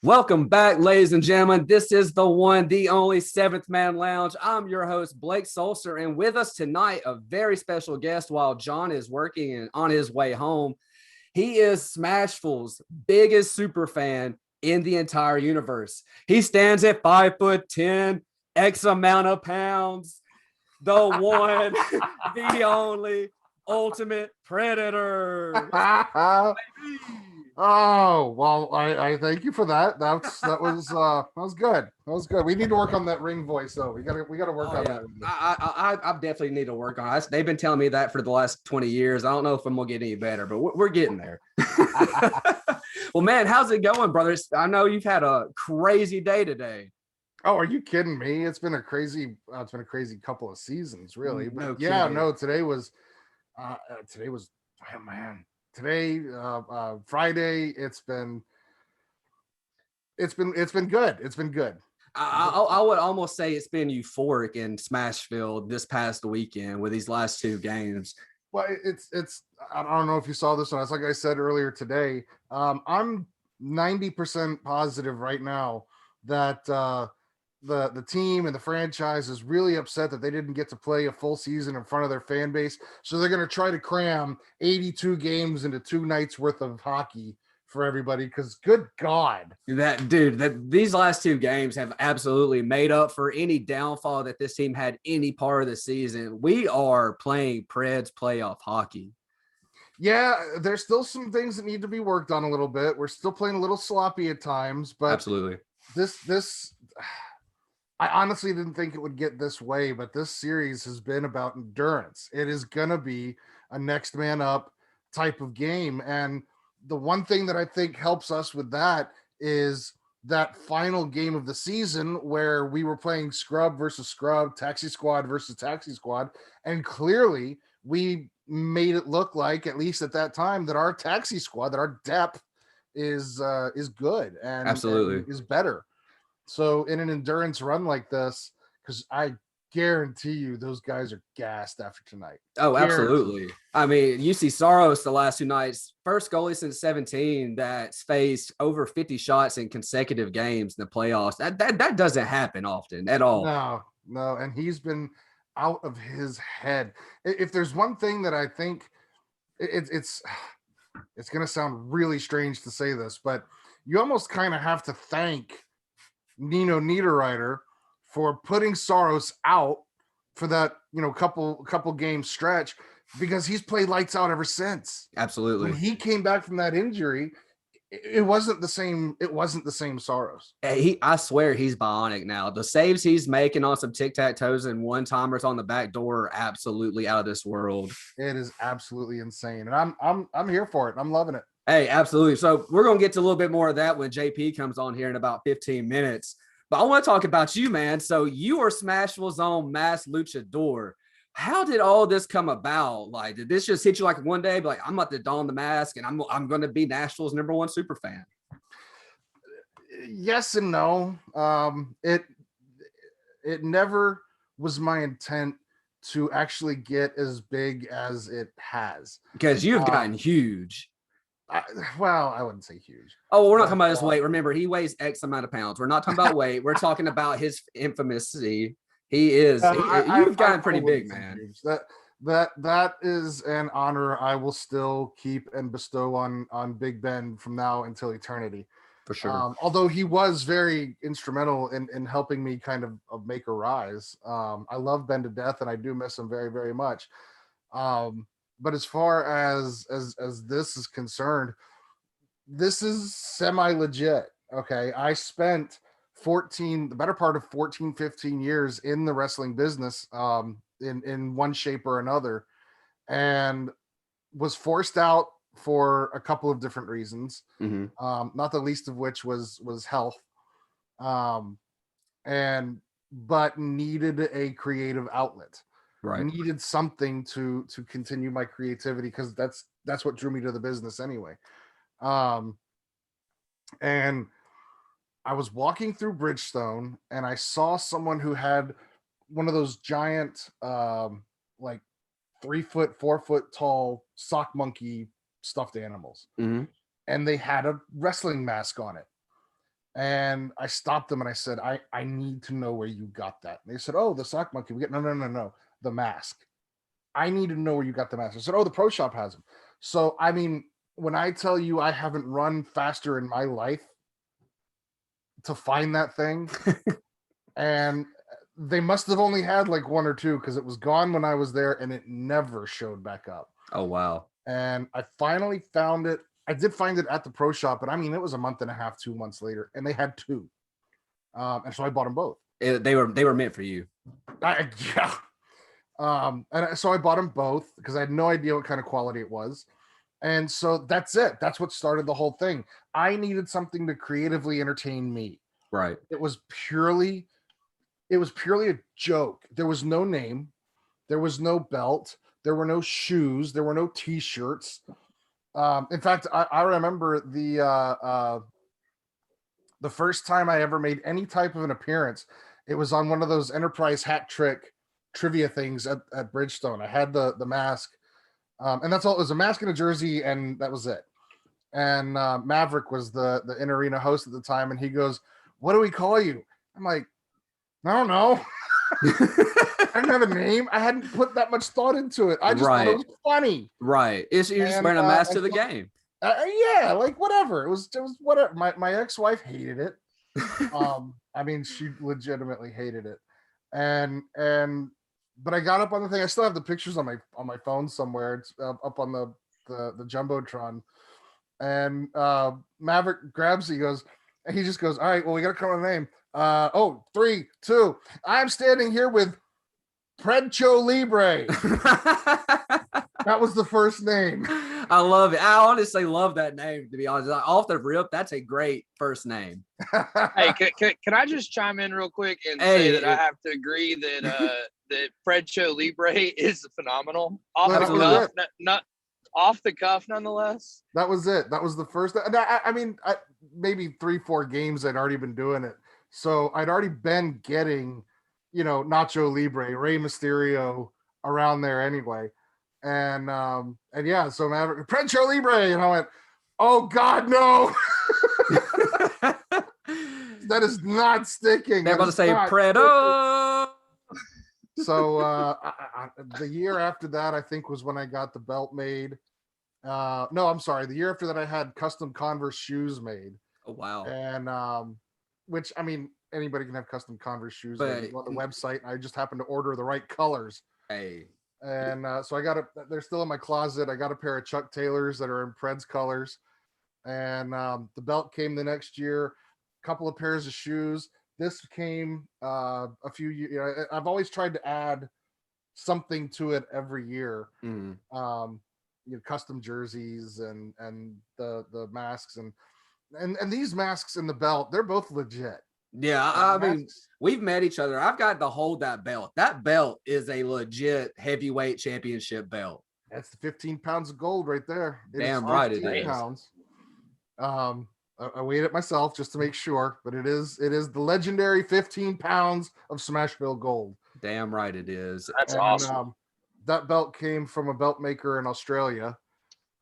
Welcome back, ladies and gentlemen. This is the one, the only Seventh Man Lounge. I'm your host, Blake Solster, and with us tonight, a very special guest while John is working and on his way home. He is Smashville's biggest super fan in the entire universe. He stands at 5'10", X amount of pounds. The one, the only, ultimate predator. Oh, well, I thank you for that. That was good. That was good. We need to work on that ring voice though. We gotta work on that. I definitely need to work on it. They've been telling me that for the last 20 years. I don't know if I'm gonna get any better, but we're getting there. Well, man, how's it going, brothers? I know you've had a crazy day today. Oh, are you kidding me? It's been a crazy couple of seasons, really. But No yeah, kidding. no, oh man. Today, Friday, it's been good. It's been good. I would almost say it's been euphoric in Smashville this past weekend with these last two games. Well, it's I don't know if you saw this one. It's like I said earlier today. I'm 90% positive right now that the team and the franchise is really upset that they didn't get to play a full season in front of their fan base. So they're going to try to cram 82 games into 2 nights worth of hockey for everybody. Because good God, These last two games have absolutely made up for any downfall that this team had any part of the season. We are playing Preds playoff hockey. yeah, there's still some things that need to be worked on a little bit. We're still playing a little sloppy at times, but Absolutely. this I honestly didn't think it would get this way, but this series has been about endurance. It is gonna be a next man up type of game. And the one thing that I think helps us with that is that final game of the season where we were playing scrub versus scrub, taxi squad versus taxi squad. And clearly we made it look like, at least at that time, that our taxi squad, that our depth is good and Absolutely. is better. So in an endurance run like this, because I guarantee you those guys are gassed after tonight. Oh, Guaranteed. absolutely. I mean, you see Saros the last two nights, first goalie since 17 that's faced over 50 shots in consecutive games in the playoffs. That doesn't happen often at all. No, no, and he's been out of his head. If there's one thing that I think it's it's going to sound really strange to say this, but you almost kind of have to thank Nino Niederreiter for putting Saros out for that, couple game stretch, because he's played lights out ever since. When Absolutely. he came back from that injury, it wasn't the same. It wasn't the same Saros. I swear he's bionic now. The saves he's making on some tic-tac-toes and one-timers on the back door are absolutely out of this world. It is absolutely insane, and I'm here for it. I'm loving it. Hey, absolutely. So we're going to get to a little bit more of that when JP comes on here in about 15 minutes. But I want to talk about you, man. So you are Smashville's own mass luchador. How did all this come about? Like, did this just hit you like one day? Like, I'm about to don the mask and I'm going to be Nashville's #1 super fan. Yes and no. It never was my intent to actually get as big as it has. Because you've gotten huge. I wouldn't say huge. Oh, we're not talking about his weight. Remember, he weighs X amount of pounds. We're not talking about weight. We're talking about his infamousy. You've gotten pretty big, man. Huge. That is an honor I will still keep and bestow on Big Ben from now until eternity. For sure. Although he was very instrumental in helping me kind of make a rise. I love Ben to death, and I do miss him very, very much. But as far as this is concerned, this is semi legit. Okay. I spent the better part of 14, 15 years in the wrestling business, in one shape or another, and was forced out for a couple of different reasons. Mm-hmm. Not the least of which was health. But needed a creative outlet. Right. Needed something to continue my creativity, because that's what drew me to the business anyway. And I was walking through Bridgestone and I saw someone who had one of those giant, like 3 foot, 4 foot tall sock monkey stuffed animals. Mm-hmm. And they had a wrestling mask on it. And I stopped them and I said, I need to know where you got that. And they said, oh, the sock monkey. We get no, the mask. I need to know where you got the mask. I said, oh, the pro shop has them. So I mean, when I tell you I haven't run faster in my life to find that thing, and they must have only had like one or two because it was gone when I was there and it never showed back up. Oh, wow. And I finally found it. I did find it at the pro shop, but I mean, it was a month and a half, 2 months later, and they had two. And so I bought them both. They were meant for you. Yeah. So I bought them both because I had no idea what kind of quality it was. And so that's it. That's what started the whole thing. I needed something to creatively entertain me. Right. It was purely a joke. There was no name. There was no belt. There were no shoes. There were no t-shirts. In fact, I remember the first time I ever made any type of an appearance, it was on one of those Enterprise hat trick trivia things at Bridgestone. I had the mask, and that's all. It was a mask and a jersey, and that was it. And Maverick was the in-arena host at the time, and he goes, "What do we call you?" I'm like, "I don't know." I didn't have a name. I hadn't put that much thought into it. I just thought it was funny. Right. You're just wearing a mask to the game. Yeah, like whatever. It was whatever. My ex-wife hated it. I mean, she legitimately hated it. But I got up on the thing. I still have the pictures on my phone somewhere. It's up on the Jumbotron. And Maverick grabs it. He just goes, all right, well, we got to come up with a name. 3, 2. I'm standing here with Predcho Libre. That was the first name. I love it. I honestly love that name, to be honest. Off the rip, that's a great first name. Hey, can I just chime in real quick and say that I have to agree that that Predcho Libre is phenomenal. Off the cuff, nonetheless. That was it. That was the first. I mean, maybe 3-4 games I'd already been doing it. So I'd already been getting, Nacho Libre, Rey Mysterio around there anyway. And yeah, so Maverick, Predcho Libre, and I went, oh God, no. That is not sticking. They're about to say Predo. So the year after that, I think, was when I got the belt made. No, I'm sorry. The year after that, I had custom Converse shoes made. Oh, wow. And which, I mean, anybody can have custom Converse shoes on the website. I just happened to order the right colors. Hey. And so I got they're still in my closet. I got a pair of Chuck Taylors that are in Preds colors. And the belt came the next year, a couple of pairs of shoes. This came a few years. I've always tried to add something to it every year. Custom jerseys and the masks and these masks and the belt, they're both legit. Yeah, I mean, we've met each other. I've got to hold that belt. That belt is a legit heavyweight championship belt. That's the 15 pounds of gold right there. Damn right it is. Pounds. I weighed it myself just to make sure, but it is the legendary 15 pounds of Smashville gold. Damn right it is. That's awesome. That belt came from a belt maker in Australia.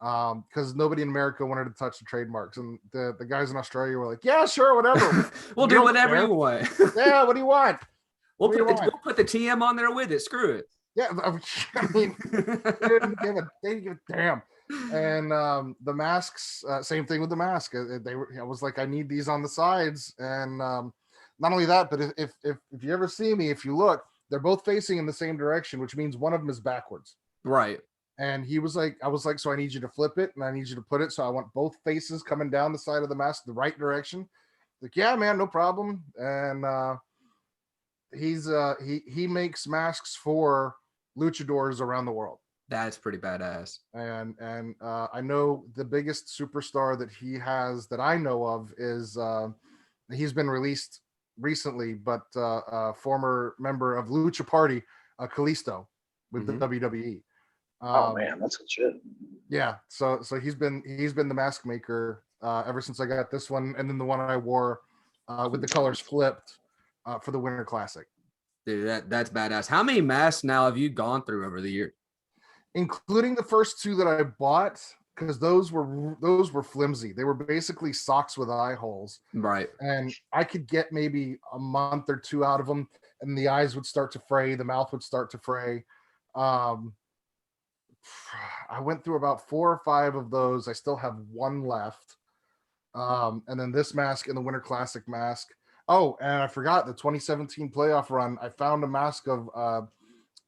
Because nobody in America wanted to touch the trademarks, and the guys in Australia were like, "Yeah, sure, whatever. We'll do whatever you want." Yeah, what do you want? We'll put the TM on there with it. Screw it. Yeah, I mean, they didn't give a damn. And the masks, same thing with the mask. I was like, I need these on the sides, and not only that, but if you ever see me, if you look, they're both facing in the same direction, which means one of them is backwards. Right. And I was like, so I need you to flip it and I need you to put it. So I want both faces coming down the side of the mask, the right direction. Like, yeah, man, no problem. And he makes masks for luchadors around the world. That's pretty badass. And I know the biggest superstar that he has that I know of is he's been released recently, but former member of Lucha Party, Kalisto with the WWE. Oh man, that's legit. Yeah, so he's been the mask maker ever since I got this one, and then the one I wore with the colors flipped for the Winter Classic. Dude, that's badass. How many masks now have you gone through over the year? Including the first two that I bought, because those were flimsy. They were basically socks with eye holes. Right. And I could get maybe a month or two out of them, and the eyes would start to fray, the mouth would start to fray. I went through about 4 or 5 of those. I still have one left. And then this mask and the Winter Classic mask. Oh, and I forgot the 2017 playoff run. I found a mask of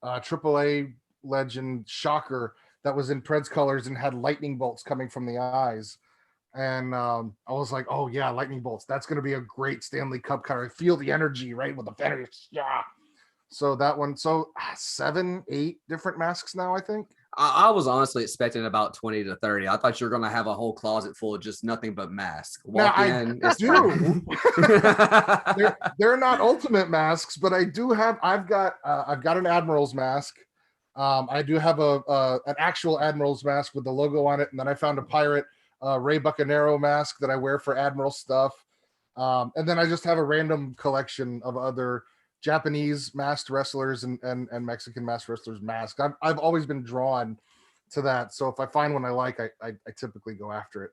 AAA legend Shocker that was in Preds colors and had lightning bolts coming from the eyes. And I was like, oh yeah, lightning bolts. That's going to be a great Stanley Cup card. I feel the energy, right? With the finish. Yeah. So that one. So 7, 8 different masks now, I think. I was honestly expecting about 20 to 30. I thought you were going to have a whole closet full of just nothing but masks. Walk in. I do. they're not ultimate masks, but I do have. I've got an Admiral's mask. I do have an actual Admiral's mask with the logo on it, and then I found a pirate Ray Bucanero mask that I wear for Admiral stuff. And then I just have a random collection of other Japanese masked wrestlers and Mexican masked wrestlers masks. I've always been drawn to that. So if I find one I like, I typically go after it.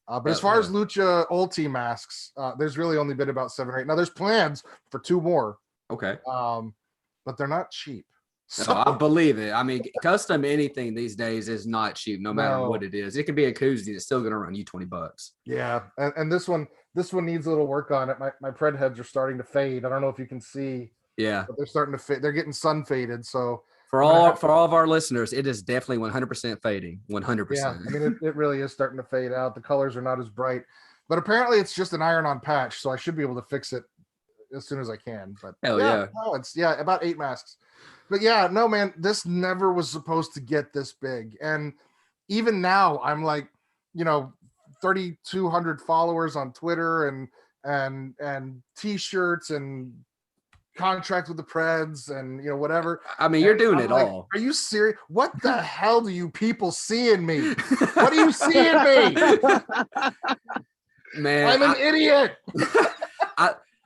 But as far as Lucha Ulti masks, there's really only been about 7 or 8. Now there's plans for 2 more. Okay. But they're not cheap. So I believe it. I mean, custom anything these days is not cheap, no matter what it is. It could be a koozie. It's still going to run you $20. Yeah. And this one needs a little work on it. My Pred heads are starting to fade. I don't know if you can see. Yeah. But they're starting to fade. They're getting sun faded. So for all of our listeners, it is definitely 100% fading. 100%. Yeah. I mean, it really is starting to fade out. The colors are not as bright. But apparently it's just an iron-on patch, so I should be able to fix it as soon as I can. But hell yeah. No, it's about 8 masks. But yeah, no, man, this never was supposed to get this big. And even now, I'm like, 3,200 followers on Twitter and T-shirts and contract with the Preds and whatever. I mean, you're doing it all. Are you serious? What the hell do you people see in me? What do you see in me? Man, I'm an idiot.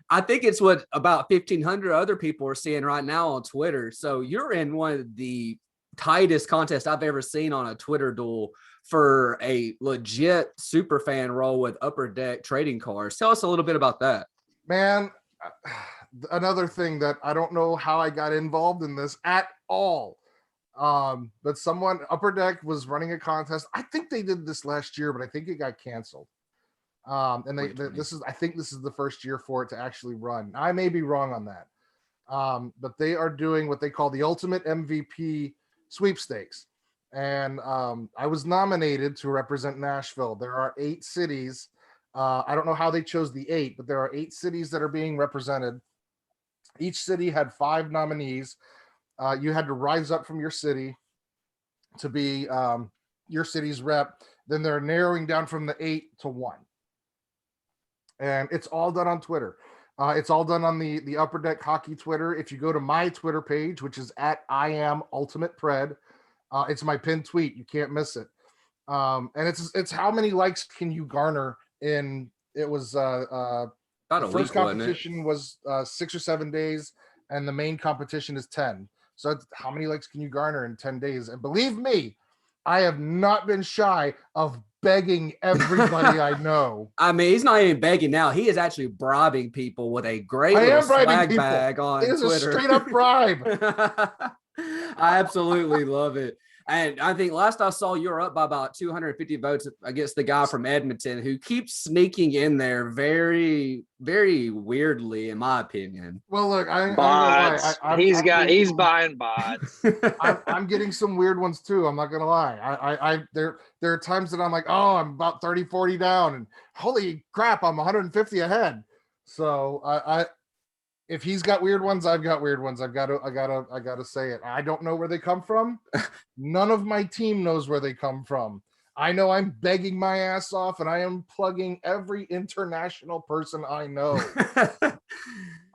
I think it's what about 1,500 other people are seeing right now on Twitter. So you're in one of the tightest contests I've ever seen on a Twitter duel for a legit super fan role with Upper Deck trading cards. Tell us a little bit about that. Man, another thing that I don't know how I got involved in this at all. But someone, Upper Deck, was running a contest. I think they did this last year, but I think it got canceled. And I think this is the first year for it to actually run. I may be wrong on that. But they are doing what they call the Ultimate MVP sweepstakes. And I was nominated to represent Nashville. There are 8 cities. I don't know how they chose the 8, but there are 8 cities that are being represented. Each city had 5 nominees. You had to rise up from your city to be your city's rep. Then they're narrowing down from the 8 to 1. And it's all done on Twitter. It's all done on the Upper Deck Hockey Twitter. If you go to my Twitter page, which is @IamUltimatePred, it's my pinned tweet. You can't miss it. And it's how many likes can you garner in? It was the first competition was 6 or 7 days, and the main competition is 10. So how many likes can you garner in 10 days? And believe me, I have not been shy of begging everybody I know. I mean, he's not even begging now. He is actually bribing people with a great little swag bag on Twitter. It is a straight up bribe. I absolutely love it. And I think last I saw, you're up by about 250 votes against the guy from Edmonton who keeps sneaking in there very, very weirdly, in my opinion. Well, look, he's buying bots. I'm getting some weird ones too. I'm not gonna lie. There are times that I'm like, oh, I'm about 30, 40 down, and holy crap, I'm 150 ahead. So if he's got weird ones, I've got weird ones. I gotta say it. I don't know where they come from. None of my team knows where they come from. I know I'm begging my ass off, and I am plugging every international person I know.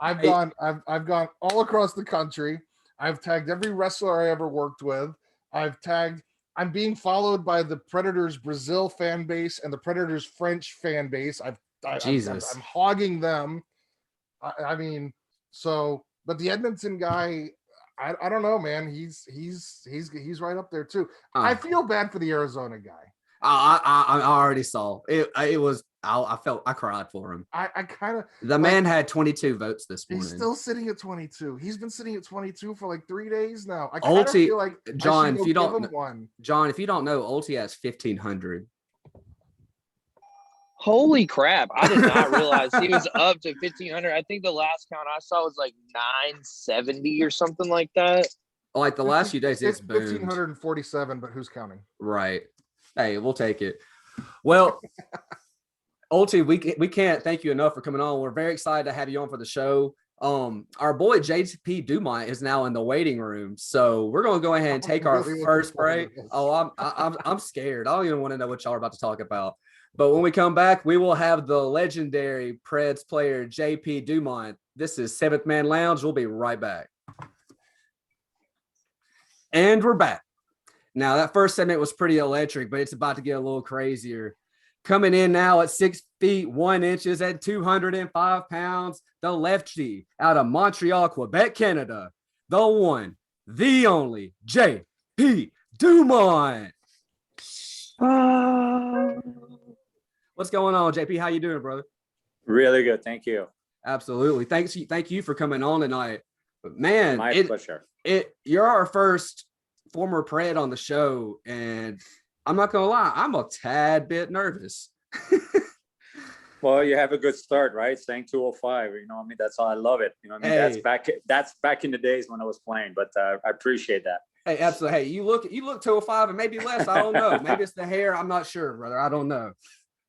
I've gone all across the country. I've tagged every wrestler I ever worked with. I'm being followed by the Predators Brazil fan base and the Predators French fan base. I'm hogging them. I mean, but the Edmonton guy, I don't know, man. He's right up there too. I feel bad for the Arizona guy. I already saw it. It was I cried for him. I kind of The man had 22 votes this morning. He's still sitting at 22. He's been sitting at 22 for like 3 days now. I kind of Ulti, feel like John, if you give don't him one. John, if you don't know, Ulti has 1,500. Holy crap. I did not realize he was up to 1,500. I think the last count I saw was like 970 or something like that. Like the last few days, it's boomed. 1,547, but who's counting? Right. Hey, we'll take it. Well, Ulti, we can't thank you enough for coming on. We're very excited to have you on for the show. Our boy JP Dumont is now in the waiting room, so we're going to go ahead and take our first break. Oh, I'm scared. I don't even want to know what y'all are about to talk about. But when we come back, we will have the legendary Preds player JP Dumont. This is Seventh Man Lounge. We'll be right back. And we're back. Now, that first segment was pretty electric, but it's about to get a little crazier. Coming in now at 6 feet 1 inches at 205 pounds, the lefty out of Montreal, Quebec, Canada, the one, the only JP Dumont. What's going on, JP? How you doing, brother? Really good. Thank you. Absolutely. Thank you for coming on tonight. But man, My pleasure. You're our first former Pred on the show, and I'm not gonna lie, I'm a tad bit nervous. Well, you have a good start, right? Saying 205. You know what I mean? That's how I love it. You know what I mean? Hey. That's back in the days when I was playing, but I appreciate that. Hey, absolutely. Hey, you look 205 and maybe less. I don't know. Maybe it's the hair. I'm not sure, brother. I don't know.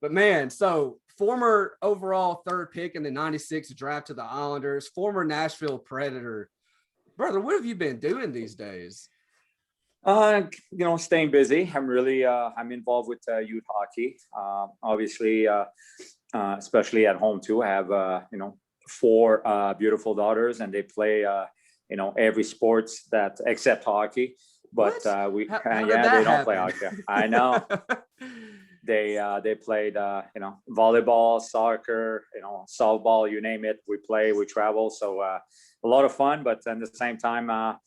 But man, so former overall third pick in the 96 draft to the Islanders, former Nashville Predator. Brother, what have you been doing these days? Staying busy. I'm involved with youth hockey. Obviously, especially at home too. I have 4 beautiful daughters, and they play every sports that except hockey. But How they don't don't play hockey. I know. They played volleyball, soccer, softball, you name it. We play, we travel, so a lot of fun. But at the same time, I'm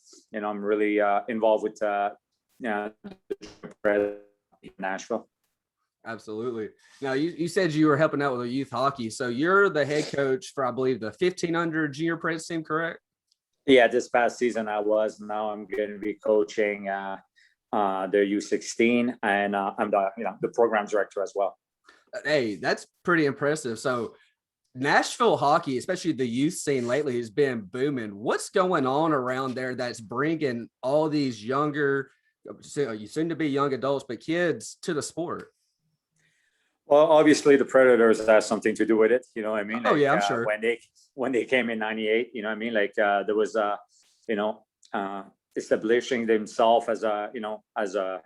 really involved with Nashville. Absolutely. Now you said you were helping out with the youth hockey, so you're the head coach for, I believe, the 1,500 junior Preds team, correct? Yeah, this past season I was. Now I'm going to be coaching their U16, and I'm the program director as well. Hey, that's pretty impressive. So Nashville hockey, especially the youth scene lately, has been booming. What's going on around there that's bringing all these younger, you soon to be young adults, but kids to the sport? Well, obviously the Predators has something to do with it. You know what I mean? Oh, yeah, I'm sure. When they came in '98, you know what I mean? There was establishing themselves as a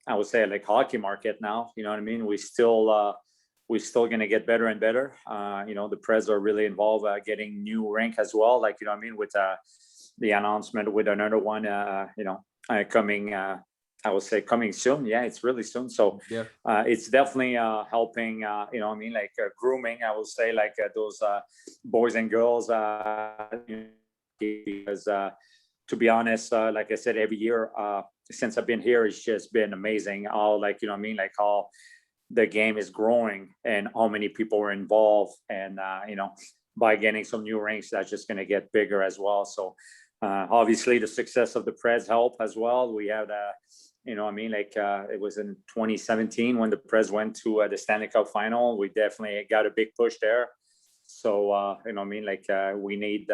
I would say like hockey market now. You know what I mean? We're still gonna get better and better. The Preds are really involved getting new rink as well. Like, you know what I mean, with the announcement with another one coming. I would say coming soon. Yeah, it's really soon. So yeah, it's definitely helping. Grooming. I will say those boys and girls. Because to be honest, like I said, every year since I've been here, it's just been amazing. All how the game is growing and how many people are involved, and by getting some new rinks, that's just going to get bigger as well. So obviously the success of the Preds help as well. We have it was in 2017 when the Preds went to the Stanley Cup final. We definitely got a big push there. So we need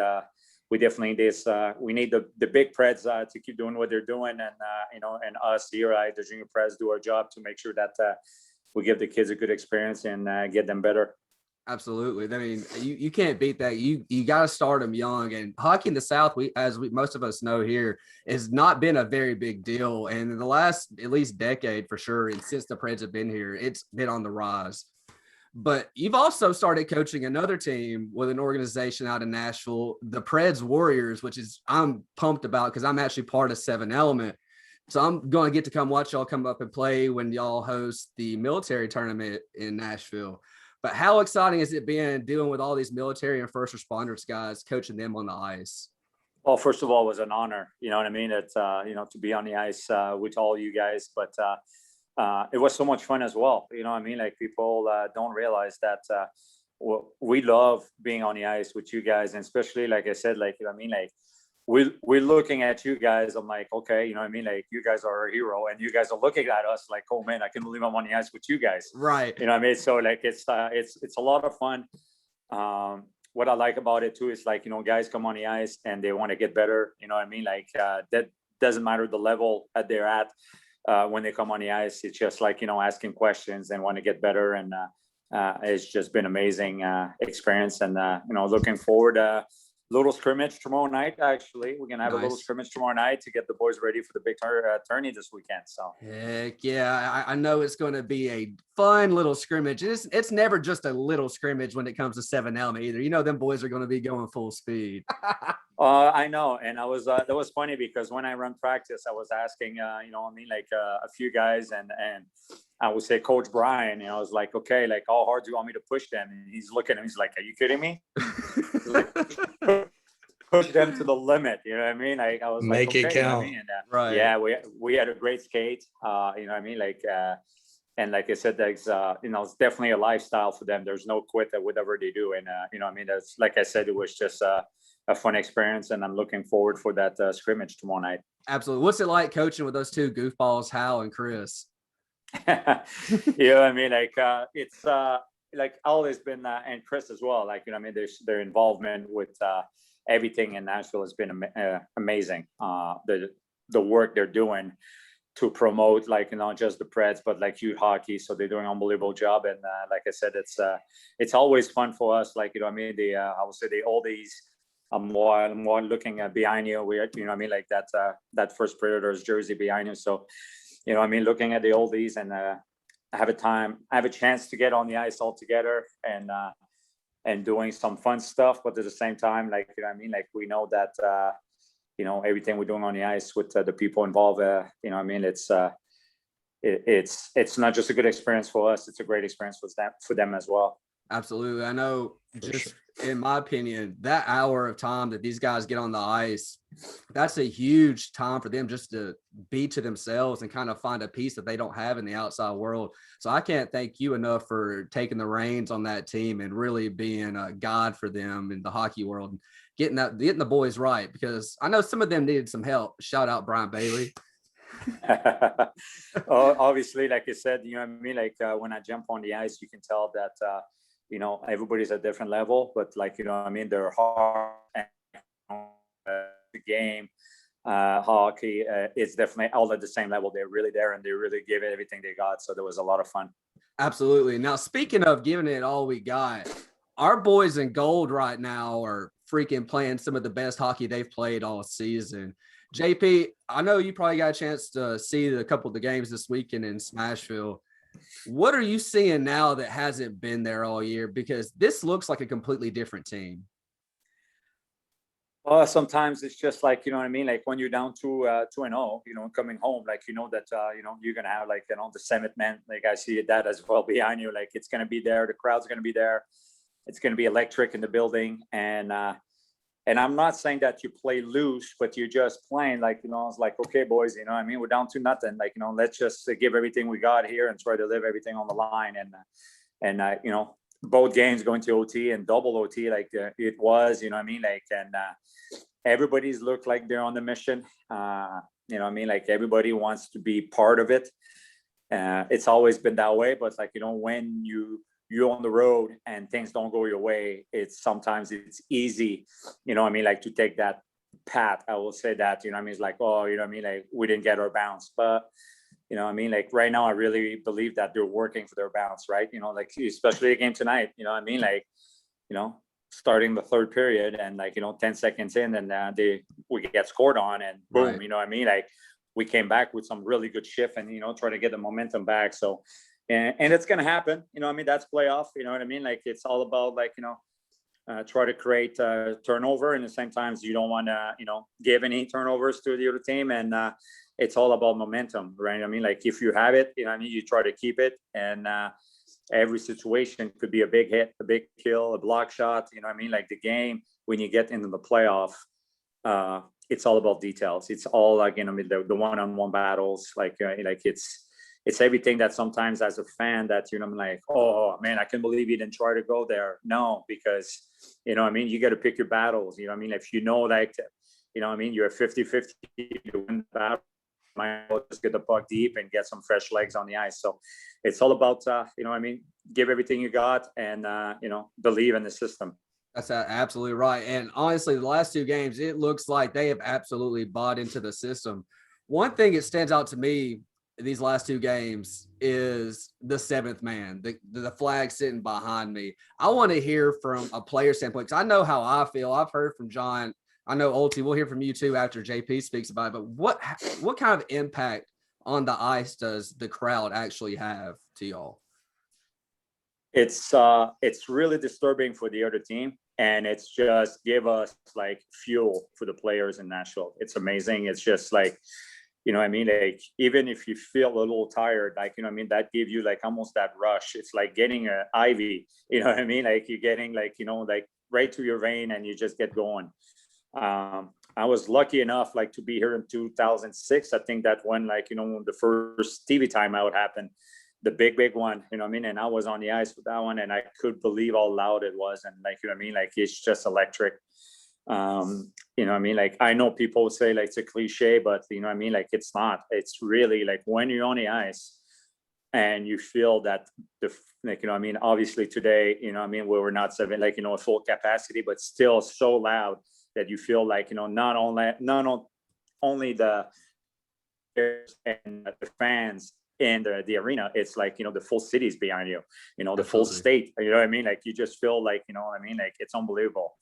we definitely we need the big Preds to keep doing what they're doing, and us here the junior Preds do our job to make sure that we give the kids a good experience and get them better. Absolutely. I mean, you can't beat that. You got to start them young. And hockey in the South, most of us know here, has not been a very big deal. And in the last at least decade, for sure, and since the Preds have been here, it's been on the rise. But you've also started coaching another team with an organization out in Nashville, the Preds Warriors, which is I'm pumped about because I'm actually part of 7 Element. So I'm going to get to come watch y'all come up and play when y'all host the military tournament in Nashville. But how exciting has it been dealing with all these military and first responders guys, coaching them on the ice? Well, first of all, it was an honor. You know what I mean? It's to be on the ice with all you guys. But it was so much fun as well. You know what I mean? Like people don't realize that we love being on the ice with you guys, and especially like I said, like, you know what I mean, like we're looking at you guys. I'm like, okay, you know what I mean, like you guys are our hero, and you guys are looking at us like, oh man, I can't believe I'm on the ice with you guys. Right. You know what I mean? So like it's a lot of fun. What I like about it too is like, you know, guys come on the ice and they want to get better. You know what I mean? Like that doesn't matter the level that they're at. When they come on the ice, it's just like, you know, asking questions and want to get better. And it's just been amazing experience. And, you know, looking forward little scrimmage tomorrow night. Actually, we're gonna have a little scrimmage tomorrow night to get the boys ready for the big tourney this weekend. So heck yeah, I know it's going to be a fun little scrimmage. It's never just a little scrimmage when it comes to 7M either. You know, them boys are going to be going full speed. I know, and I was that was funny because when I run practice, I was asking, you know, I mean, like a few guys, and I would say Coach Brian, and I was like, okay, like how hard do you want me to push them? And he's looking at me, he's like, are you kidding me? Like, push them to the limit, you know what I mean? I was make like, it okay, count. you know what I mean? And, Right. Yeah, we had a great skate, you know what I mean? Like, and like I said, there's, you know, it's definitely a lifestyle for them. There's no quit at whatever they do. And, you know what I mean? That's, like I said, it was just a fun experience, and I'm looking forward for that scrimmage tomorrow night. Absolutely. What's it like coaching with those two goofballs, Hal and Chris? You know what I mean? Like, it's like always been, and Chris as well, like, you know what I mean? Their involvement with everything in Nashville has been amazing. The work they're doing to promote, like, you know, just the Preds, but like youth hockey. So they're doing an unbelievable job. And like I said, it's always fun for us. Like, you know what I mean? I would say the oldies. I'm more looking at behind you. You know what I mean? Like that first Predators jersey behind you. So, you know what I mean? Looking at the oldies, and I have a chance to get on the ice all together and doing some fun stuff. But at the same time, like, you know what I mean? Like, we know that, you know, everything we're doing on the ice with the people involved, you know what I mean? It's not just a good experience for us. It's a great experience for them as well. Absolutely. I know, just in my opinion, that hour of time that these guys get on the ice, that's a huge time for them just to be to themselves and kind of find a peace that they don't have in the outside world. So I can't thank you enough for taking the reins on that team and really being a guide for them in the hockey world, and getting the boys right, because I know some of them needed some help. Shout out Brian Bailey. Obviously, like I said, you know what I mean? Like when I jump on the ice, you can tell that, you know, everybody's at different level, but like, you know what I mean? They're hard, and the game, hockey, it's definitely all at the same level. They're really there, and they really give it everything they got. So there was a lot of fun. Absolutely. Now, speaking of giving it all we got, our boys in gold right now are freaking playing some of the best hockey they've played all season. JP, I know you probably got a chance to see a couple of the games this weekend in Smashville. What are you seeing now that hasn't been there all year? Because this looks like a completely different team. Sometimes it's just like, you know what I mean? Like when you're down 2-0, you know, coming home, like, you know, that, you know, you're going to have like, you know, the cement man, like I see that as well behind you. Like it's going to be there. The crowd's going to be there. It's going to be electric in the building. And I'm not saying that you play loose, but you're just playing like, you know, it's like, okay, boys, you know what I mean? We're down 2-0. Like, you know, let's just give everything we got here and try to live everything on the line. And you know, both games going to OT and double OT, like it was, you know what I mean? Like, and everybody's looked like they're on the mission. You know what I mean? Like everybody wants to be part of it. It's always been that way, but like, you know, when you're on the road and things don't go your way, sometimes it's easy, you know what I mean, like to take that path. I will say that, you know what I mean, it's like, oh, you know what I mean, like we didn't get our bounce, but you know what I mean, like right now I really believe that they're working for their bounce, right? You know, like especially a game tonight, you know what I mean, like, you know, starting the third period and like, you know, 10 seconds in and we get scored on and boom, right. You know what I mean, like we came back with some really good shift and, you know, try to get the momentum back. So and it's going to happen, you know what I mean? That's playoff, you know what I mean? Like, it's all about like, you know, try to create turnover. And at the same time, you don't want to, you know, give any turnovers to the other team. And it's all about momentum, right? I mean, like if you have it, you know what I mean? You try to keep it. And every situation could be a big hit, a big kill, a block shot, you know what I mean? Like the game, when you get into the playoff, it's all about details. It's all like, you know, the one-on-one battles, like it's everything that sometimes as a fan that, I'm like, oh man, I can't believe you didn't try to go there. No, because, you got to pick your battles. If like, you're 50-50 to win the battle, might just get the puck deep and get some fresh legs on the ice. So it's all about, give everything you got and, believe in the system. That's absolutely right. And honestly, the last 2 games, it looks like they have absolutely bought into the system. One thing that stands out to me these last 2 games is the 7th man, the flag sitting behind me. I want to hear from a player standpoint, because I know how I feel. I've heard from John. I know, Ulti, we'll hear from you too after JP speaks about it. But what kind of impact on the ice does the crowd actually have to y'all? It's really disturbing for the other team, and it's just give us like fuel for the players in Nashville. It's amazing. It's just like, like even if you feel a little tired, like, that gives you like almost that rush. It's like getting an IV, like you're getting like, like right to your vein and you just get going. I was lucky enough like to be here in 2006. I think that when like, when the first TV timeout happened, the big one, and I was on the ice with that one, and I could believe how loud it was. And like, like it's just electric. Like I know people say like it's a cliche, but like it's not. It's really like when you're on the ice and you feel that like, obviously today, we're not at full capacity, but still so loud that you feel like, not only the and the fans in the arena, it's like, the full city's behind you, the full state, like you just feel like, like it's unbelievable.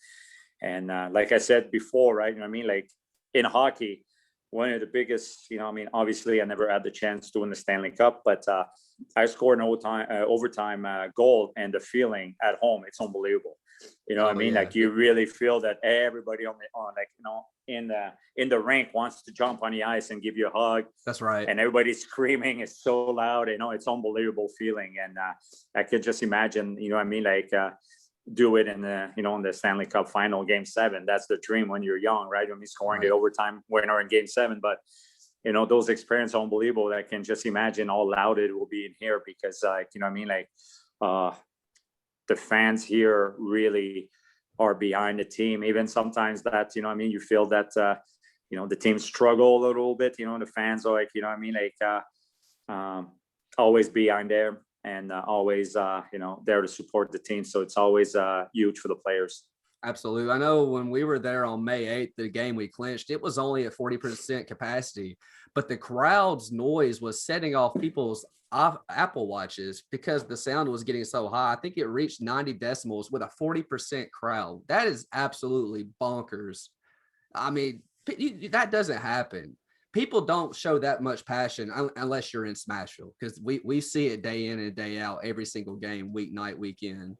And like I said before, right, like in hockey, one of the biggest, obviously I never had the chance to win the Stanley Cup, but I scored an overtime goal, and the feeling at home, it's unbelievable. Like you really feel that everybody in the rink wants to jump on the ice and give you a hug. That's right. And everybody's screaming. It's so loud. It's unbelievable feeling. And I could just imagine, like do it in the, in the Stanley Cup final Game 7. That's the dream when you're young, right? Scoring the overtime winner in Game 7. But, those experiences are unbelievable. I can just imagine how loud it will be in here because, the fans here really are behind the team. Even sometimes that, you feel that, the team struggle a little bit, the fans are like, always behind there and always, there to support the team. So it's always huge for the players. Absolutely. I know when we were there on May 8th, the game we clinched, it was only at 40% capacity, but the crowd's noise was setting off people's Apple Watches because the sound was getting so high. I think it reached 90 decibels with a 40% crowd. That is absolutely bonkers. I mean, that doesn't happen. People don't show that much passion unless you're in Smashville, because we see it day in and day out, every single game, weeknight, weekend.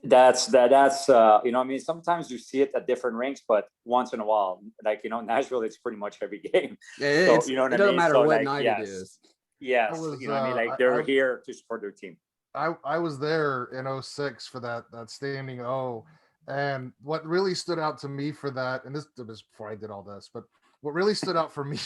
That's sometimes you see it at different rinks, but once in a while, like, Nashville, it's pretty much every game. Yeah, so, it doesn't matter what night it is. Yes, like they're here to support their team. I was there in 06 for that standing O, and what really stood out to me for that, and this was before I did all this, but what really stood out for me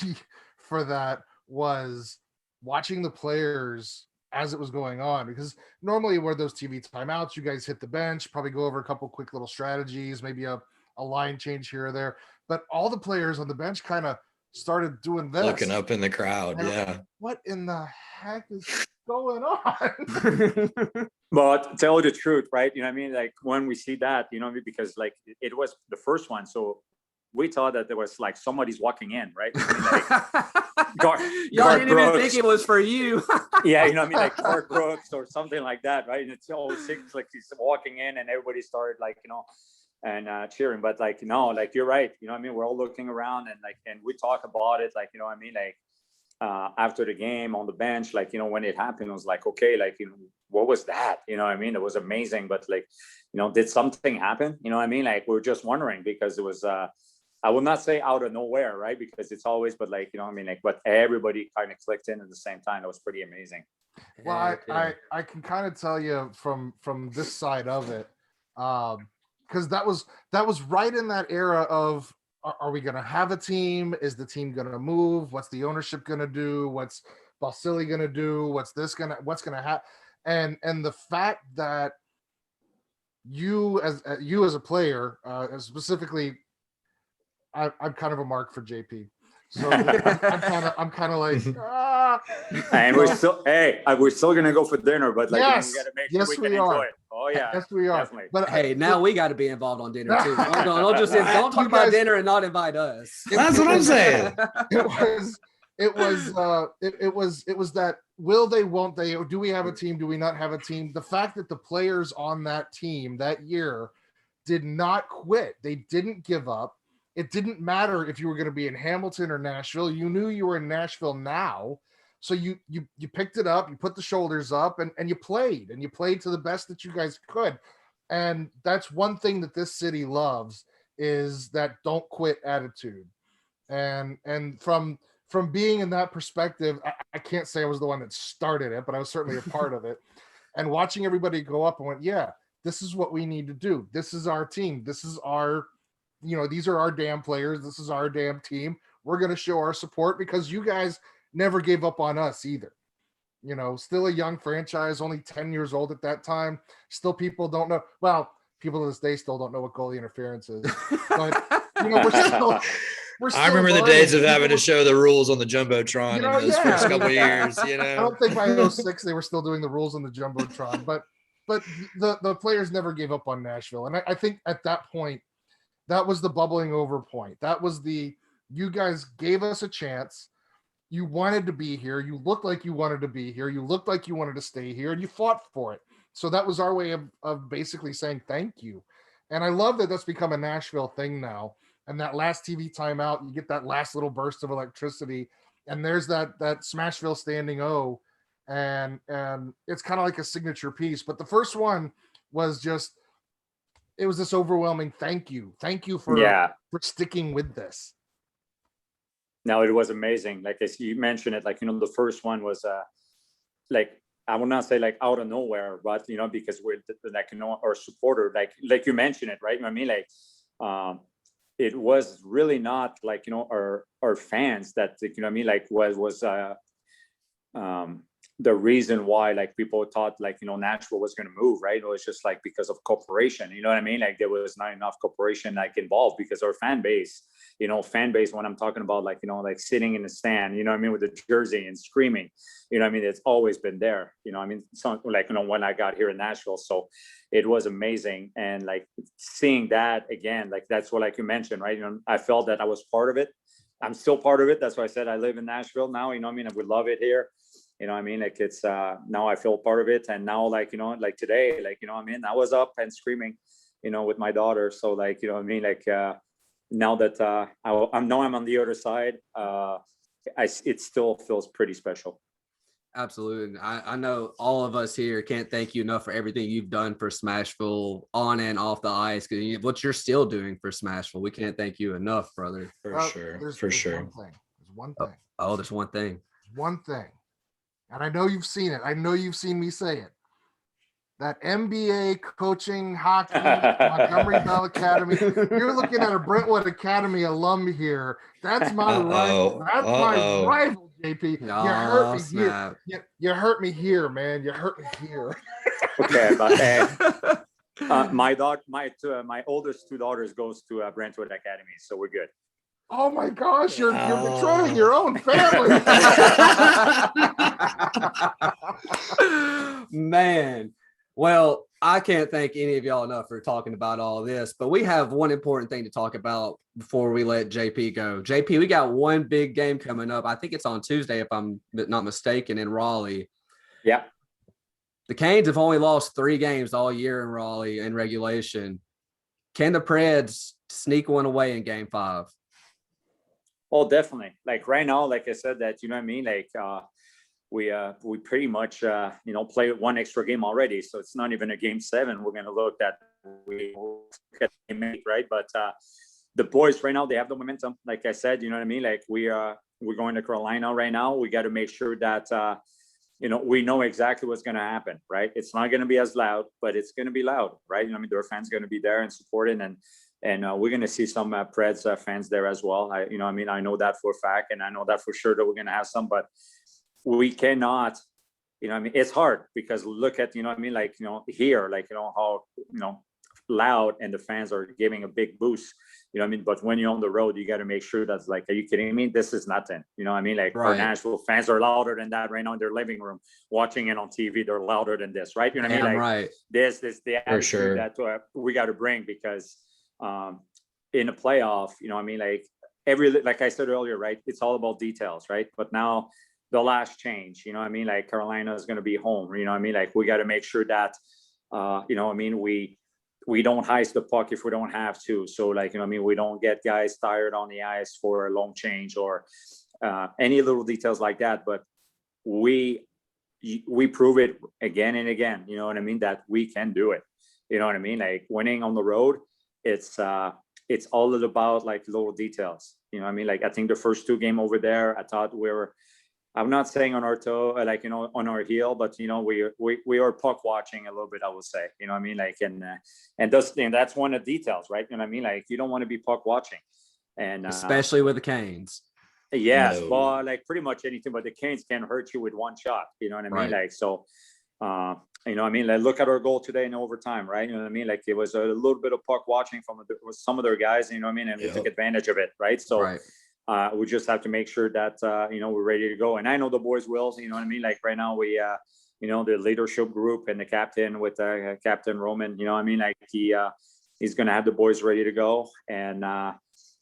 for that was watching the players as it was going on, because normally where those TV timeouts, you guys hit the bench, probably go over a couple quick little strategies, maybe a line change here or there, but all the players on the bench kind of started doing this, looking up in the crowd. Yeah, what in the heck is going on? But tell the truth, right? Like when we see that, because like it was the first one, so we thought that there was like somebody's walking in, right? Y'all didn't even think it was for you. Yeah, like Garth Brooks or something like that, right? And it's 06, like he's walking in and everybody started like, and cheering. But like, no, like you're right. We're all looking around and we talk about it, like, after the game on the bench, like, when it happened, I was like, okay, like, what was that? It was amazing. But like, did something happen? Like we're just wondering because it was, I would not say out of nowhere, right? Because it's always, but like, like, but everybody kind of clicked in at the same time. It was pretty amazing. Well, I can kind of tell you from this side of it, because that was right in that era of, are we going to have a team? Is the team going to move? What's the ownership going to do? What's Basili going to do? What's going to happen? And the fact that you as a player, specifically, I'm kind of a mark for JP. So I'm kind of like, and we're still gonna go for dinner, but like yes, we gotta make sure we can enjoy it. Oh yeah, yes we are. Definitely. But hey, now we got to be involved on dinner too. Don't talk about dinner and not invite us. That's what I'm saying. It was that will they, won't they, or do we have a team? Do we not have a team? The fact that the players on that team that year did not quit. They didn't give up. It didn't matter if you were going to be in Hamilton or Nashville. You knew you were in Nashville now. So you picked it up, you put the shoulders up, and you played to the best that you guys could. And that's one thing that this city loves, is that don't quit attitude. And from being in that perspective, I can't say I was the one that started it, but I was certainly a part of it. And watching everybody go up and went, yeah, this is what we need to do. This is our team. This is our, these are our damn players. This is our damn team. We're going to show our support because you guys never gave up on us either. Still a young franchise, only 10 years old at that time. Still people don't know. Well, people to this day still don't know what goalie interference is. But, we're still I remember the days of having to show the rules on the Jumbotron in those first couple of years. I don't think by 06 they were still doing the rules on the Jumbotron, but the players never gave up on Nashville. And I think at that point, that was the bubbling over point. That was you guys gave us a chance. You wanted to be here. You looked like you wanted to be here. You looked like you wanted to stay here, and you fought for it. So that was our way of basically saying thank you. And I love that that's become a Nashville thing now. And that last TV timeout, you get that last little burst of electricity, and there's that Smashville standing O, and it's kind of like a signature piece. But the first one was just, it was this overwhelming thank you for sticking with this. No, it was amazing. Like as you mentioned it, like the first one was like, I would not say like out of nowhere, but because we're like our supporter, like you mentioned it, right? I mean, like it was really not like our fans that like was the reason why like people thought like Nashville was going to move, right? It was just like because of corporation, you know what I mean? Like there was not enough corporation like involved, because our fan base when I'm talking about like like sitting in the stand, with the jersey and screaming, it's always been there, so like when I got here in Nashville. So it was amazing. And like seeing that again, like that's what, like you mentioned, right? I felt that I was part of it. I'm still part of it. That's why I said I live in Nashville now, I would love it here. Like it's now I feel part of it. And now like like today, like I was up and screaming with my daughter. So like like now that I'm on the other side, it still feels pretty special. Absolutely. I know all of us here can't thank you enough for everything you've done for Smashville on and off the ice, because what you're still doing for Smashville, we can't thank you enough, brother. For sure. There's one thing. There's one thing. One thing. And I know you've seen it. I know you've seen me say it. That MBA coaching hockey, Montgomery Bell Academy. You're looking at a Brentwood Academy alum here. That's my rival. That's my rival, JP. You hurt me here. You hurt me here, man. You hurt me here. Okay, but my oldest two daughters goes to Brentwood Academy, so we're good. Oh my gosh, you're betraying your own family. Man. Well, I can't thank any of y'all enough for talking about all this, but we have one important thing to talk about before we let JP go. JP, we got one big game coming up. I think it's on Tuesday, if I'm not mistaken, in Raleigh. Yeah. The Canes have only lost 3 games all year in Raleigh in regulation. Can the Preds sneak one away in Game 5? Oh, definitely. Like right now, like I said, that like we pretty much play one extra game already, so it's not even a Game 7. We're gonna look at Game 8, right? But the boys right now, they have the momentum. Like I said, like we're going to Carolina right now. We got to make sure that we know exactly what's going to happen, right? It's not going to be as loud, but it's going to be loud, right? Their fans going to be there and supporting, and we're going to see some Preds fans there as well. I know that for a fact, and I know that for sure that we're going to have some. But we cannot, you know what I mean? It's hard because look at, you know what I mean? Like, you know, here, like, you know, how, you know, loud and the fans are giving a big boost, you know what I mean? But when you're on the road, you got to make sure that's like, are you kidding me? This is nothing. You know what I mean? Like our Nashville fans are louder than that right now in their living room, watching it on TV. They're louder than this, right? You know what I mean? Like right. This is the attitude that we got to bring because in a playoff, you know what I mean? Like like I said earlier, right? It's all about details, right? But now the last change, you know what I mean? Like Carolina is going to be home, you know what I mean? Like we got to make sure that, you know what I mean? We don't heist the puck if we don't have to. So like, you know what I mean? We don't get guys tired on the ice for a long change or any little details like that. But we prove it again and again, you know what I mean? That we can do it. You know what I mean? Like winning on the road, it's all about like little details. You know what I mean? Like I think the first 2 games over there, I thought I'm not saying on our toe, like, you know, on our heel, but, you know, we are puck watching a little bit, I would say, you know what I mean? Like, and that's one of the details, right? You know what I mean? Like you don't want to be puck watching and especially with the Canes. Yes. No. But like pretty much anything, but the Canes can hurt you with one shot. You know what I mean? Like, so, you know what I mean? Like look at our goal today in overtime, right? You know what I mean? Like it was a little bit of puck watching from some of their guys, you know what I mean? And we took advantage of it. Right. So, we just have to make sure that, you know, we're ready to go. And I know the boys will, you know what I mean? Like right now we, you know, the leadership group and the captain with Captain Roman, you know what I mean? Like he's going to have the boys ready to go. And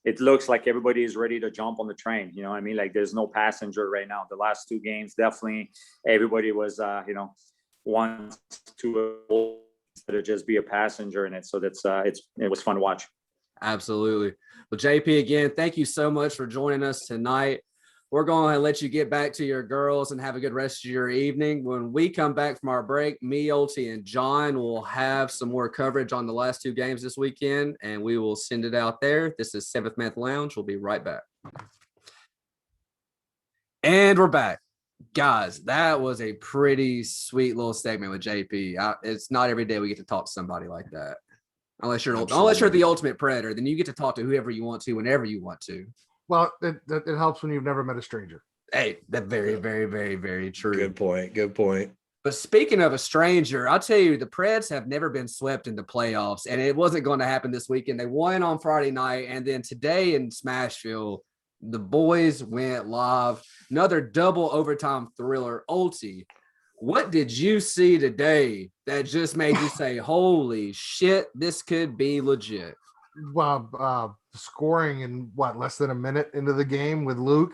it looks like everybody is ready to jump on the train. You know what I mean? Like there's no passenger right now. The last 2 games, definitely everybody was, you know, wants to just be a passenger in it. So that's, it was fun to watch. Absolutely. Well, JP, again, thank you so much for joining us tonight. We're going to let you get back to your girls and have a good rest of your evening. When we come back from our break, me, Olti, and John will have some more coverage on the last 2 games this weekend, and we will send it out there. This is 7th Man Lounge. We'll be right back. And we're back. Guys, that was a pretty sweet little segment with JP. It's not every day we get to talk to somebody like that. Unless you're the ultimate predator, then you get to talk to whoever you want to, whenever you want to. Well, it helps when you've never met a stranger. Hey, that's very, very, very, very true. Good point. Good point. But speaking of a stranger, I'll tell you, the Preds have never been swept in the playoffs, and it wasn't going to happen this weekend. They won on Friday night, and then today in Smashville, the boys went live. Another double overtime thriller. Olti, what did you see today that just made you say, holy shit, this could be legit? Well, scoring in less than a minute into the game with Luke.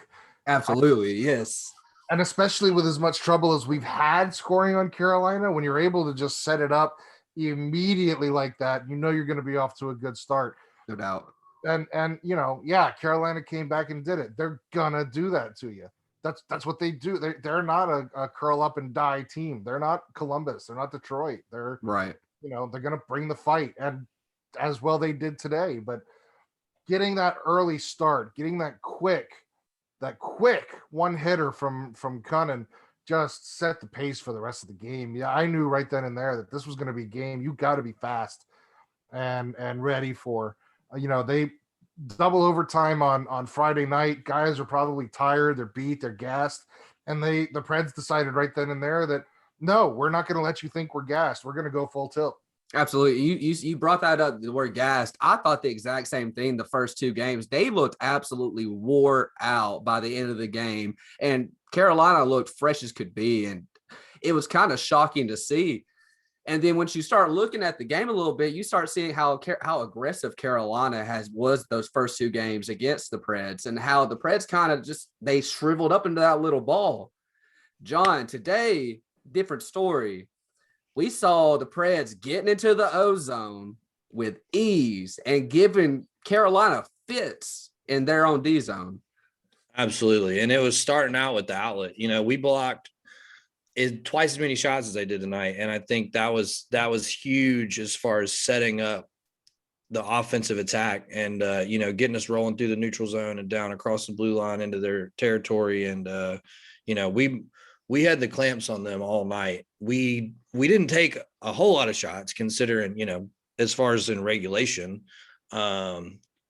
Absolutely. Yes. And especially with as much trouble as we've had scoring on Carolina, when you're able to just set it up immediately like that, you know, you're going to be off to a good start. No doubt. And, you know, yeah, Carolina came back and did it. They're going to do that to you. That's what they do. They're not a curl up and die team. They're not Columbus. They're not Detroit. They're right. You know, they're going to bring the fight, and as well they did today. But getting that early start, getting that quick one hitter from Cunnin just set the pace for the rest of the game. Yeah, I knew right then and there that this was going to be a game you got to be fast and ready for. You know, they double overtime on Friday night. Guys are probably tired, they're beat, they're gassed, and the Preds decided right then and there that no, we're not going to let you think we're gassed. We're going to go full tilt. Absolutely. You brought that up, the word gassed. I thought the exact same thing the first 2 games. They looked absolutely wore out by the end of the game, and Carolina looked fresh as could be, and it was kind of shocking to see. And then once you start looking at the game a little bit, you start seeing how aggressive Carolina was those first 2 games against the Preds, and how the Preds kind of they shriveled up into that little ball. John, today, different story. We saw the Preds getting into the O-zone with ease and giving Carolina fits in their own D-zone. Absolutely. And it was starting out with the outlet. You know, we blocked twice as many shots as they did tonight. And I think that was huge as far as setting up the offensive attack and, you know, getting us rolling through the neutral zone and down across the blue line into their territory. And, you know, we had the clamps on them all night. We didn't take a whole lot of shots considering, you know, as far as in regulation,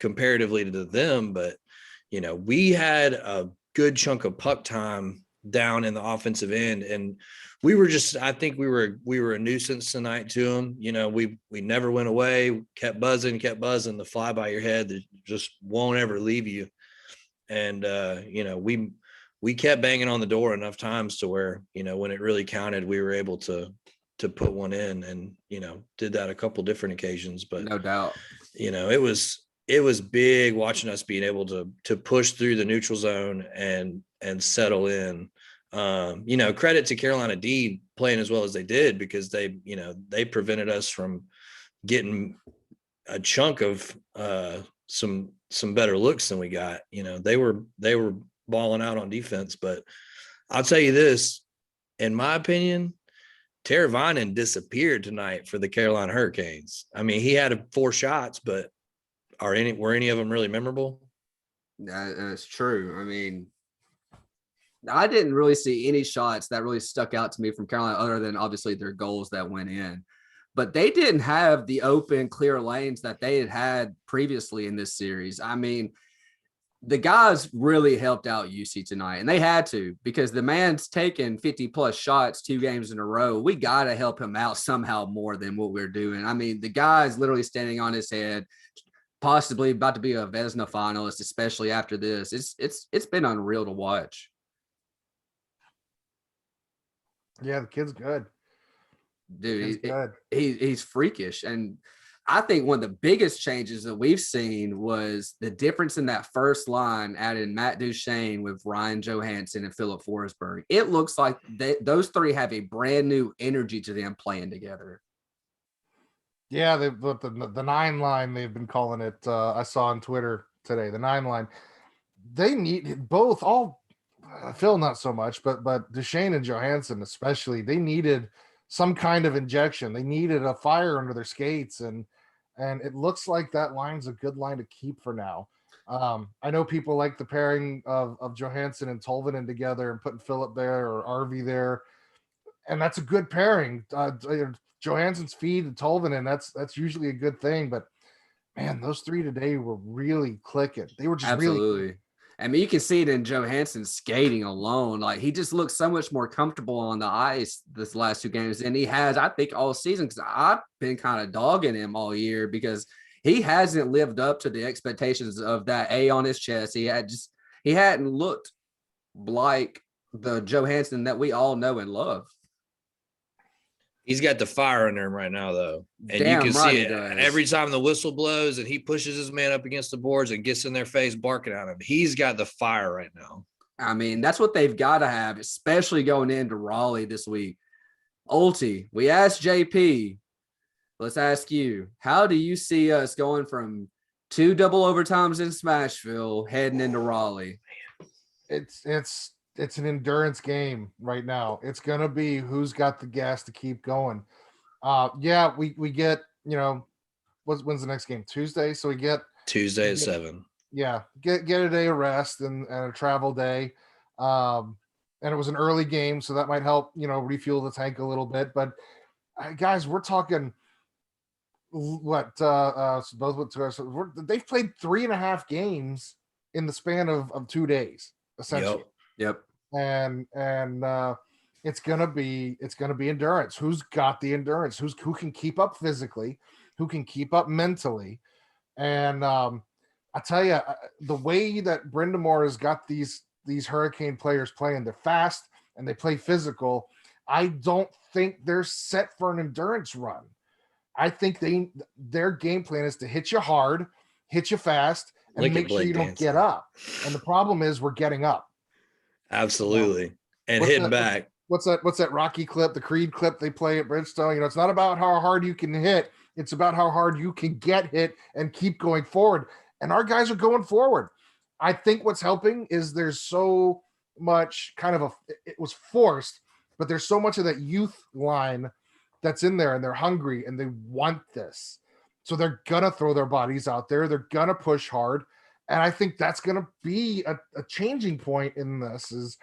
comparatively to them, but, you know, we had a good chunk of puck time down in the offensive end. And we were just, I think we were a nuisance tonight to them. You know, we never went away, kept buzzing, the fly by your head that just won't ever leave you. And, you know, we kept banging on the door enough times to where, you know, when it really counted, we were able to put one in, and, you know, did that a couple different occasions. But no doubt, you know, it was big watching us being able to push through the neutral zone and settle in. You know, credit to Carolina D playing as well as they did, because they, you know, they prevented us from getting a chunk of some better looks than we got. You know, they were balling out on defense. But I'll tell you this, in my opinion, Teravainen disappeared tonight for the Carolina Hurricanes. I mean, he had 4 shots, but were any of them really memorable? That's true. I mean, I didn't really see any shots that really stuck out to me from Carolina, other than obviously their goals that went in. But they didn't have the open, clear lanes that they had previously in this series. I mean, the guys really helped out UC tonight, and they had to, because the man's taken 50+ shots 2 games in a row. We got to help him out somehow more than what we're doing. I mean, the guy's literally standing on his head, possibly about to be a Vezina finalist, especially after this. It's been unreal to watch. Yeah, the kid's good. Dude, he's freakish. And I think one of the biggest changes that we've seen was the difference in that first line, adding Matt Duchene with Ryan Johansson and Philip Forsberg. It looks like those 3 have a brand new energy to them playing together. Yeah, the 9 line, they've been calling it. I saw on Twitter today, the 9 line. They need both. Phil not so much, but Duchene and Johansson especially. They needed some kind of injection. They needed a fire under their skates, and it looks like that line's a good line to keep for now. I know people like the pairing of Johansson and Tolvanen together and putting Philip there or RV there, and that's a good pairing. Johansson's feed and Tolvanen, that's usually a good thing. But man, those 3 today were really clicking. They were just absolutely. Really. I mean, you can see it in Johansson's skating alone. Like, he just looks so much more comfortable on the ice this last 2 games than he has, I think, all season. Because I've been kind of dogging him all year because he hasn't lived up to the expectations of that A on his chest. He hadn't looked like the Johansson that we all know and love. He's got the fire under him right now, though. And Damn you can right see it every time the whistle blows and he pushes his man up against the boards and gets in their face barking at him. He's got the fire right now. I mean, that's what they've got to have, especially going into Raleigh this week. Ulti, we asked JP. Let's ask you, how do you see us going from 2 double overtimes in Smashville heading into Raleigh? It's an endurance game right now. It's going to be who's got the gas to keep going. Yeah, we get, you know, when's the next game? Tuesday. So we get Tuesday at 7. Yeah. Get a day of rest and a travel day. And it was an early game, so that might help, you know, refuel the tank a little bit. But guys, we're talking what, they've played 3.5 games in the span of 2 days, essentially. Yep. And it's gonna be endurance. Who's got the endurance? Who can keep up physically? Who can keep up mentally? And I tell you, the way that Brind'Amour has got these Hurricane players playing, they're fast and they play physical. I don't think they're set for an endurance run. I think their game plan is to hit you hard, hit you fast, and make sure you don't get up. And the problem is we're getting up. Absolutely. And hitting back. What's that Rocky clip, the Creed clip they play at Bridgestone? You know, it's not about how hard you can hit. It's about how hard you can get hit and keep going forward. And our guys are going forward. I think what's helping is there's so much it was forced, but there's so much of that youth line that's in there, and they're hungry and they want this. So they're going to throw their bodies out there. They're going to push hard. And I think that's going to be a changing point in this is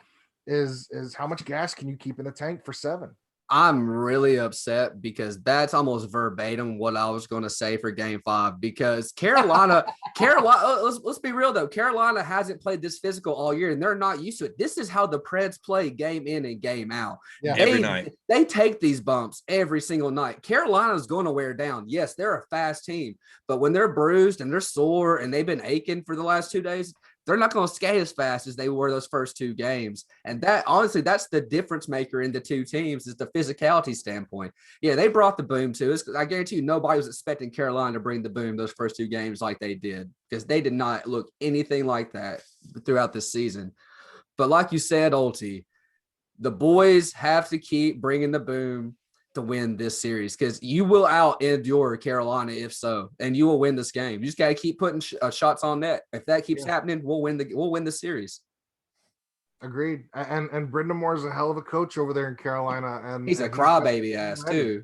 how much gas can you keep in the tank for 7? I'm really upset because that's almost verbatim what I was going to say for Game 5. Because Carolina, let's be real though. Carolina hasn't played this physical all year, and they're not used to it. This is how the Preds play game in and game out. Yeah. Every night. They take these bumps every single night. Carolina's going to wear down. Yes, they're a fast team, but when they're bruised and they're sore and they've been aching for the last 2 days, they're not going to skate as fast as they were those first 2 games. And that, honestly, that's the difference maker in the two teams is the physicality standpoint. Yeah, they brought the boom to us. I guarantee you nobody was expecting Carolina to bring the boom those first 2 games like they did, because they did not look anything like that throughout this season. But like you said, Ulti, the boys have to keep bringing the boom to win this series, because you will out-endure Carolina if so, and you will win this game. You just got to keep putting shots on net. If that keeps happening, we'll win the series. Agreed. And Brendan Moore is a hell of a coach over there in Carolina, and he's a crybaby ass too.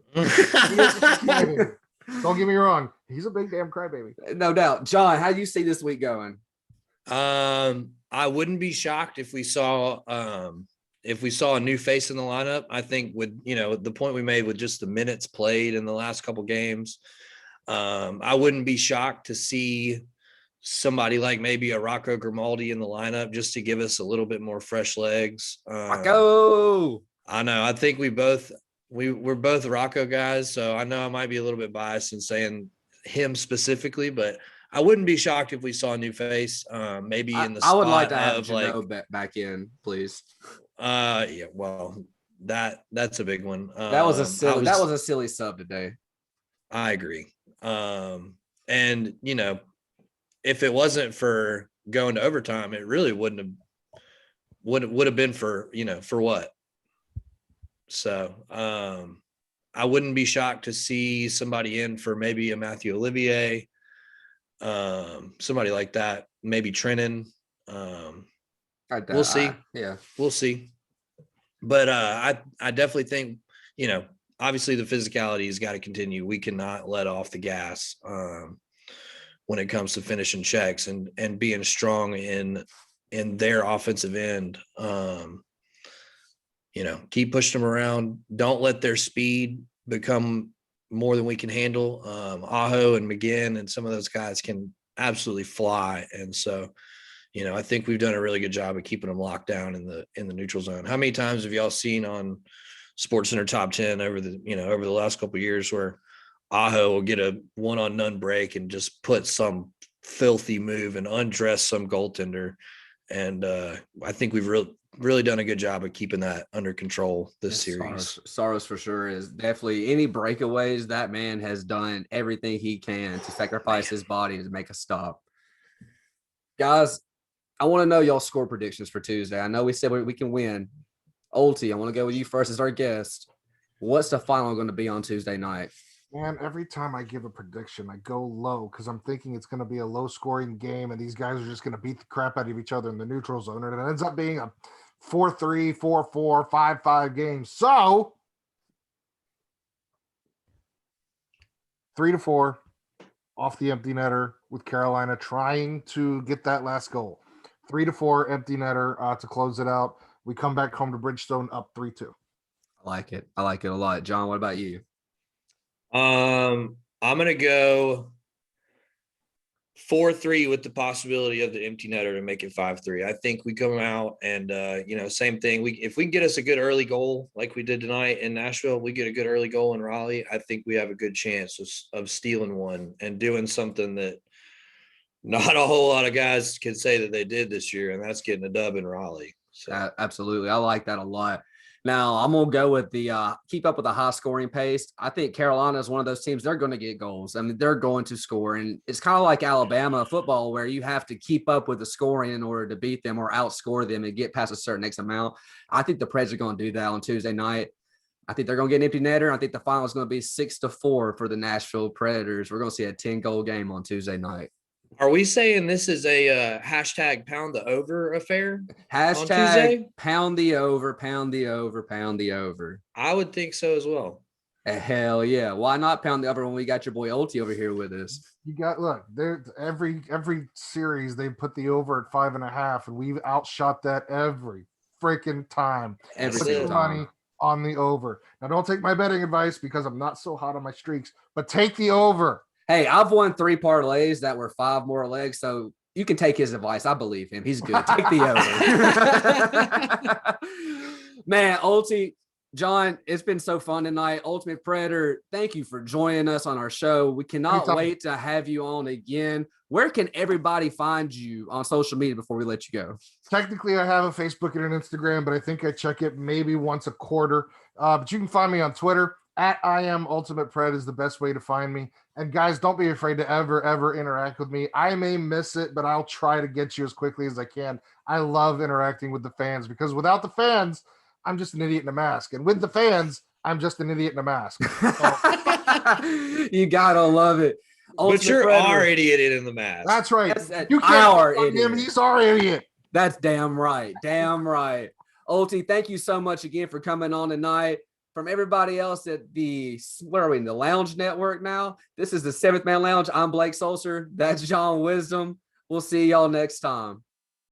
Don't get me wrong, he's a big damn crybaby. No doubt. John, how do you see this week going? I wouldn't be shocked if we saw a new face in the lineup. I think with, the point we made with just the minutes played in the last couple games, I wouldn't be shocked to see somebody like maybe a Rocco Grimaldi in the lineup just to give us a little bit more fresh legs. Rocco! I know. I think we're both Rocco guys, so I know I might be a little bit biased in saying him specifically, but I wouldn't be shocked if we saw a new face. Maybe in the spot I would like to have of Janot back in, please. Yeah, well, that's a big one. That was a silly sub today. I agree. And if it wasn't for going to overtime, it really would have been for what. So I wouldn't be shocked to see somebody in for maybe a Matthew Olivier, somebody like that, maybe Trennan. We'll see. We'll see. But I definitely think, obviously the physicality has got to continue. We cannot let off the gas when it comes to finishing checks and being strong in their offensive end. Keep pushing them around. Don't let their speed become more than we can handle. Aho and McGinn and some of those guys can absolutely fly. And so, I think we've done a really good job of keeping them locked down in the neutral zone. How many times have y'all seen on SportsCenter Top 10 over the last couple of years where Aho will get a one-on-none break and just put some filthy move and undress some goaltender? And I think we've really done a good job of keeping that under control this series. Saros for sure is definitely any breakaways. That man has done everything he can to sacrifice his body to make a stop. Guys, I want to know y'all score predictions for Tuesday. I know we said we can win. Ulti, I want to go with you first as our guest. What's the final going to be on Tuesday night? Man, every time I give a prediction, I go low because I'm thinking it's going to be a low-scoring game and these guys are just going to beat the crap out of each other in the neutral zone, and it ends up being a 4-3, 4-4, 5-5 game. So 3-4 off the empty netter with Carolina trying to get that last goal. 3-4 empty netter to close it out. We come back home to Bridgestone up 3-2. I like it. I like it a lot. John, what about you? I'm going to go 4-3 with the possibility of the empty netter to make it 5-3. I think we come out and, same thing. If we can get us a good early goal like we did tonight in Nashville, we get a good early goal in Raleigh, I think we have a good chance of stealing one and doing something that not a whole lot of guys can say that they did this year, and that's getting a dub in Raleigh. So. Absolutely. I like that a lot. Now, I'm going to go with the keep up with the high scoring pace. I think Carolina is one of those teams, they're going to get goals. I mean, they're going to score. And it's kind of like Alabama football where you have to keep up with the scoring in order to beat them or outscore them and get past a certain X amount. I think the Preds are going to do that on Tuesday night. I think they're going to get an empty netter. I think the final is going to be 6-4 for the Nashville Predators. We're going to see a 10-goal game on Tuesday night. Are we saying this is a hashtag pound the over affair? Hashtag pound the over, pound the over, pound the over. I would think so as well. Hell yeah. Why not pound the over when we got your boy Ulti over here with us? Look, every series they put the over at 5.5, and we've outshot that every freaking time. Every single time. Money on the over. Now, don't take my betting advice because I'm not so hot on my streaks, but take the over. Hey, I've won 3 parlays that were 5 more legs, so you can take his advice. I believe him. He's good. Take the over. Man, Ulti, John, it's been so fun tonight. Ultimate Predator, thank you for joining us on our show. We cannot wait to have you on again. Where can everybody find you on social media before we let you go? Technically, I have a Facebook and an Instagram, but I think I check it maybe once a quarter. But you can find me on Twitter at I am Ultimate Pred is the best way to find me. And guys, don't be afraid to ever interact with me. I may miss it, but I'll try to get you as quickly as I can. I love interacting with the fans because without the fans, I'm just an idiot in a mask. And with the fans, I'm just an idiot in a mask. You gotta love it. But you're our idiot in the mask. That's right. That's You can't find him. He's our idiot. That's damn right. Damn right. Ulti, thank you so much again for coming on tonight. From everybody else at the, where are we, in the Lounge Network now? This is the 7th Man Lounge. I'm Blake Solser. That's John Wisdom. We'll see y'all next time.